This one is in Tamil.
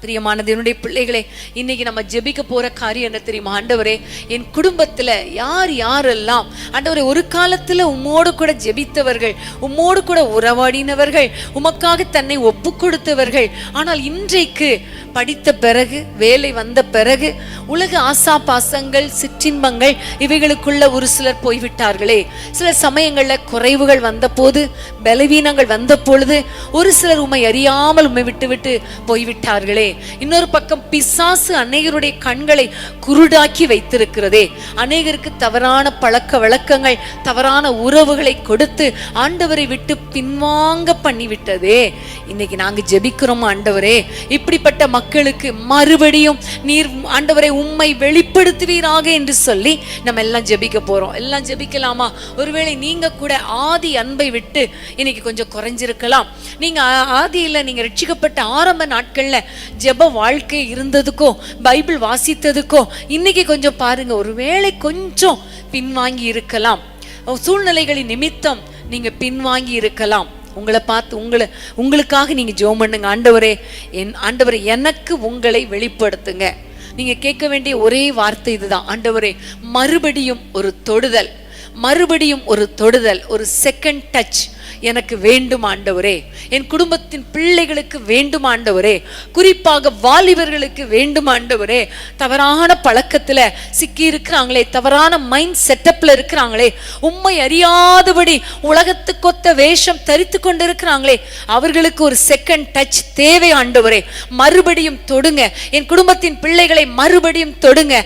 பிரியமான தேவனுடைய பிள்ளைகளே, இன்னைக்கு நம்ம ஜெபிக்க போற காரியம் என்ன தெரியுமா? ஆண்டவரே, என் குடும்பத்துல யார் யாரெல்லாம் ஆண்டவரே ஒரு காலத்துல உம்மோடு கூட ஜெபித்தவர்கள், உம்மோடு கூட உறவாடினவர்கள், உமக்காக தன்னை ஒப்பு கொடுத்தவர்கள், ஆனால் இன்றைக்கு படித்த பிறகு, வேலை வந்த பிறகு, உலக ஆசா பாசங்கள், சிற்றின்பங்கள் இவைகளுக்குள்ள ஒரு சிலர் போய்விட்டார்களே. சில சமயங்கள்ல குறைவுகள் வந்த போது, பலவீனங்கள் வந்த பொழுது ஒரு சிலர் உம்மை அறியாமல் உம்மை விட்டு விட்டு போய்விட்டார்களே. இன்னொரு பக்கம் பிசாசு அநேகருடைய கண்களை குருடாக்கி வைத்திருக்கிறதே. அநேகருக்கு தவறான பழக்க வழக்கங்கள், தவறான உறவுகளை கொடுத்து ஆண்டவரை விட்டு பின்வாங்க பண்ணிவிட்டதே. இன்னைக்கு நாங்க ஜெபிக்கிறோம், ஆண்டவரே இப்படிப்பட்ட மக்களுக்கு மறுபடியும் நீர் ஆண்டவரை உம்மை வெளிப்படுத்துவீராக என்று சொல்லி நம்ம எல்லாம் ஜெபிக்க போறோம். எல்லாம் ஜெபிக்கலாமா? ஒருவேளை நீங்க கூட ஆதி அன்பை விட்டு இன்னைக்கு கொஞ்சம் குறைஞ்சிருக்கலாம். நீங்க ஆதியில நீங்க ரட்சிக்கப்பட்ட ஆரம்ப நாட்கள்ல ஜெப வாழ்க்கை இருந்ததுக்கோ, பைபிள் வாசித்ததுக்கோ இன்னைக்கு கொஞ்சம் பாருங்க, ஒருவேளை கொஞ்சம் பின்வாங்கி இருக்கலாம். சூழ்நிலைகளின் நிமித்தம் நீங்க பின்வாங்கி இருக்கலாம். உங்களை பார்த்து உங்களுக்காக நீங்க ஜெபம் பண்ணுங்க. ஆண்டவரே எனக்கு உங்களை வெளிப்படுத்துங்க. நீங்க கேட்க வேண்டிய ஒரே வார்த்தை இதுதான், ஆண்டவரே மறுபடியும் ஒரு தொடுதல், மறுபடியும் ஒரு தொடுதல், ஒரு செகண்ட் டச் எனக்கு வேண்டும் ஆண்டவரே. என் குடும்பத்தின் பிள்ளைகளுக்கு வேண்டும் ஆண்டவரே, குறிப்பாக வாலிபர்களுக்கு வேண்டும் ஆண்டவரே. தவறான பழக்கத்துல சிக்கி இருக்கிறாங்களே, தவறான மைண்ட் செட்டப்ல இருக்கிறாங்களே, உம்மை அறியாதபடி உலகத்துக்கொத்த வேஷம் தரித்து கொண்டிருக்கிறாங்களே, அவர்களுக்கு ஒரு செகண்ட் டச் தேவை ஆண்டவரே. மறுபடியும் தொடுங்க, என் குடும்பத்தின் பிள்ளைகளை மறுபடியும் தொடுங்க.